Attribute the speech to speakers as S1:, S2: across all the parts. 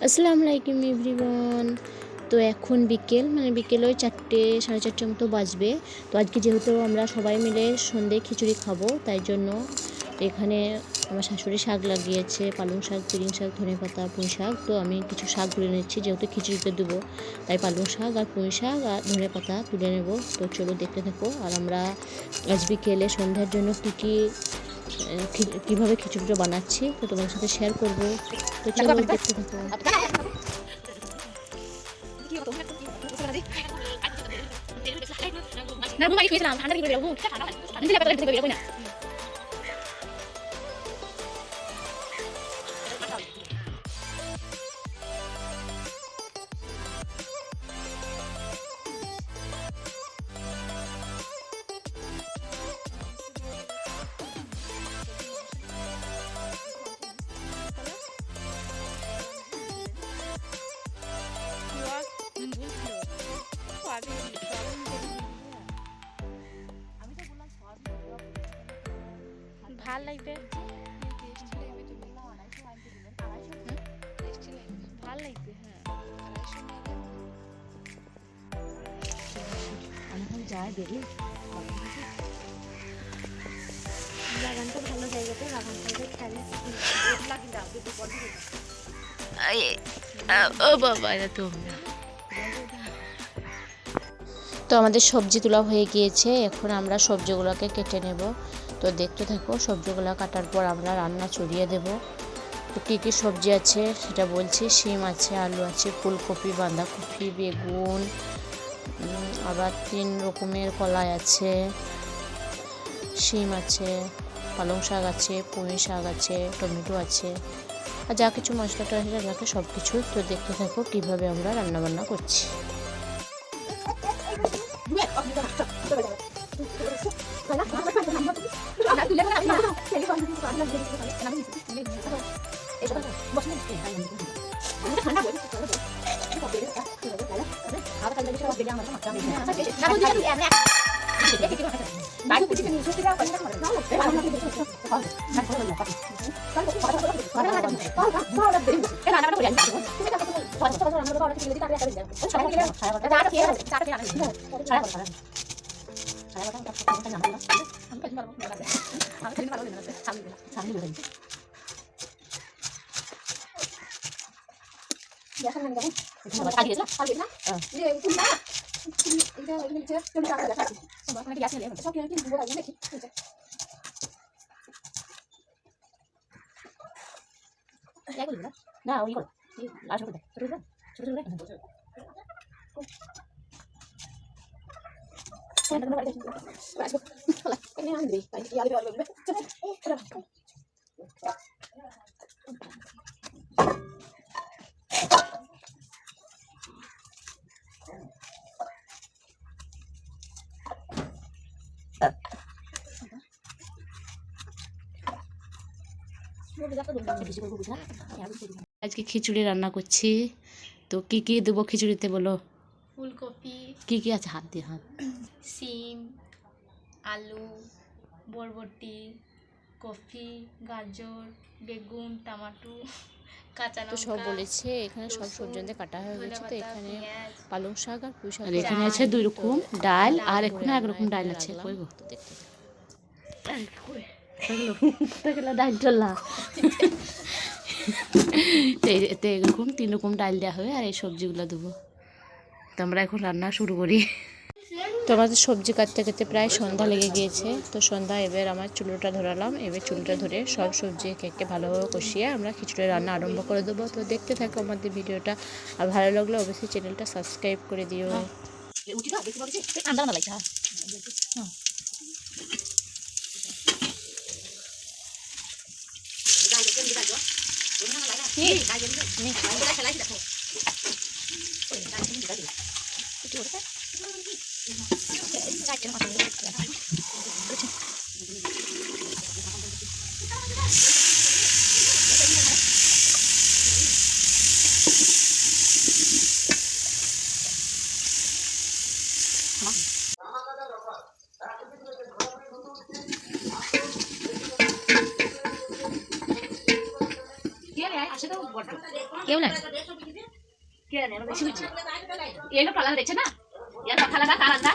S1: আসসালামু আলাইকুম এভরিওয়ান। তো এখন বিকেল ওই 4টে সাড়ে 4টের মতো বাজবে। তো আজকে যেহেতু আমরা সবাই মিলে সন্ধ্যে খিচুড়ি খাবো, তাই জন্য এখানে আমার শাশুড়ি শাক লাগিয়েছে, পালং শাক, পিরিং শাক, ধনেপাতা, পুঁই শাক। তো আমি কিছু শাক তুলে নিচ্ছি, যেহেতু খিচুড়িতে দেবো, তাই পালং শাক আর পুঁই শাক আর ধনেপাতা তুলে নেব। তো চলো দেখতে থাকো। আর আমরা আজ বিকেলে সন্ধ্যার জন্য কীভাবে খিচুড়িটা বানাচ্ছি তো তোমাদের সাথে শেয়ার করব। তো চলো দেখতে থাকো। ভাল লাগবে, ভাল লাগবে। হ্যাঁ, অনেকক্ষণ যায় বেরিয়ে বাগানটা ভালো জায়গাতে, বাগান থেকে খেলে ও বাবা, এটা তোমরা। তো আমাদের সবজি তোলা হয়ে গিয়েছে, এখন আমরা সবজিগুলোকে কেটে নেব। তো দেখতে থাকো। সবজিগুলো কাটার পর আমরা রান্না চড়িয়ে দেব। তো কী কী সবজি আছে সেটা বলছি। শিম আছে, আলু আছে, ফুলকপি, বাঁধাকপি, বেগুন, আবার 3 রকমের কলাই আছে, শিম আছে, পালং শাক আছে, পুঁই শাক আছে, টমেটো আছে, আর যা কিছু মশলা টশলা লাগে সব কিছু। তো দেখতে থাকো কীভাবে আমরা রান্নাবান্না করছি। না ওই করো, লাল ছোট ছোট ছোট আজকে খিচুড়ি রান্না করছি। তো কি কি দেবো খিচুড়িতে বলো?
S2: ফুলকপি,
S1: কি কি আছে? হাত দিয়ে হাত।
S2: সিম, আলু, বরবটি, কফি, গাজর, বেগুন, টমেটো, কাঁচা
S1: তো সব
S2: লঙ্কা,
S1: বলেছে এখানে সব সবজি কাটা হয়ে গেছে। তো এখানে
S2: পেঁয়াজ,
S1: পালং শাক আর পুঁই শাক,
S2: আর
S1: এখানে আছে 2 রকম ডাল, আর এখানে 1 রকম ডাল আছে। কই গো? তো দেখতে ডাল চলা তো এরকম 3 রকম ডাল দেওয়া হবে, আর এই সবজিগুলো দেবো। তো আমরা এখন রান্না শুরু করি। তো আমাদের সবজি কাটতে কাটতে প্রায় সন্ধ্যা লেগে গিয়েছে। তো সন্ধ্যা, এবার আমার চুলোটা ধরালাম। এবার চুলোটা ধরে সব সবজি একে ভালোভাবে কষিয়ে আমরা খিচুড়ি রান্না আরম্ভ করে দেবো। তো দেখতে থাকো আমাদের ভিডিওটা। আর ভালো লাগলে অবশ্যই চ্যানেলটা সাবস্ক্রাইব করে দিও। কেউ নাই কে জানে বেশি হচ্ছে এই ফালা দেখছে না ইয়া ফালা না কারা না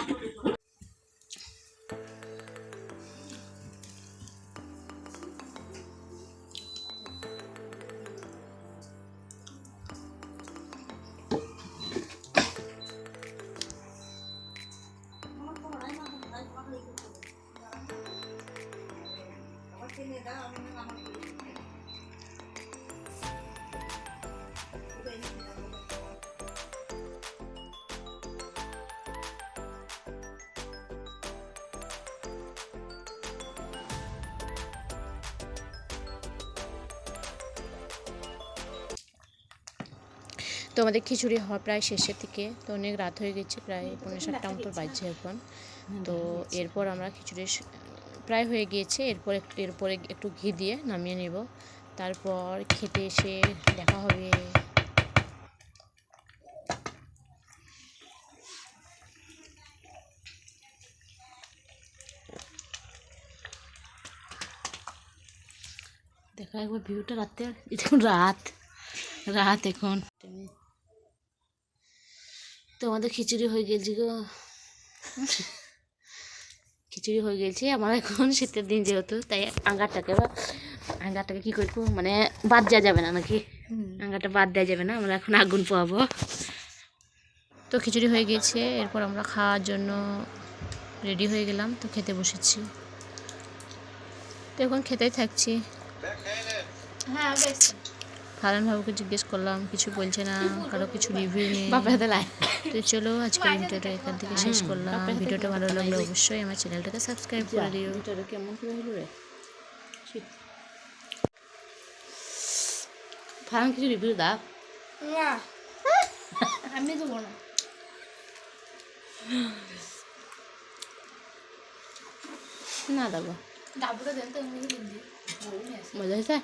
S1: তো আমাদের খিচুড়ি হওয়া প্রায় শেষের দিকে, তো অনেক রাত হয়ে গেছে, প্রায় 7:30 মতো বাজছে এখন। তো এরপর আমরা খিচুড়ি প্রায় হয়ে গিয়েছে, এরপরে একটু ঘি দিয়ে নামিয়ে নেব, তারপর খেতে এসে দেখা হবে। দেখা একবার ভিউটা রাতে, এখন রাত এখন। তো আমাদের খিচুড়ি হয়ে গেছে গো, খিচুড়ি হয়ে গেছে আমার এখন। শীতের দিন যেহেতু, তাই আঙ্গারটাকে কী করবো, মানে বাদ দেওয়া যাবে না নাকি, আঙ্গারটা বাদ দেওয়া যাবে না, আমরা এখন আগুন পোয়াবো। তো খিচুড়ি হয়ে গেছে, এরপর আমরা খাওয়ার জন্য রেডি হয়ে গেলাম, তো খেতে বসেছি। তো এখন খেতেই থাকছি।
S2: হ্যাঁ বেশ।
S1: ফারহান বাবুকে জিজ্ঞেস করলাম, কিছু বলছে না, কারো কিছু রিভিউ নেই। তো চলো আজকের ভিডিওটা এখান থেকে শেষ করলাম। ভিডিওটা ভালো লাগলে অবশ্যই আমার চ্যানেলটাকে সাবস্ক্রাইব করে দিও। কেমন করে হলো রে ফারহান, কিছু রিভিউ দাও।
S2: না আমি দেবো না।
S1: না দেবো,
S2: ডাবুটা দেন তো,
S1: মজা হয়েছে।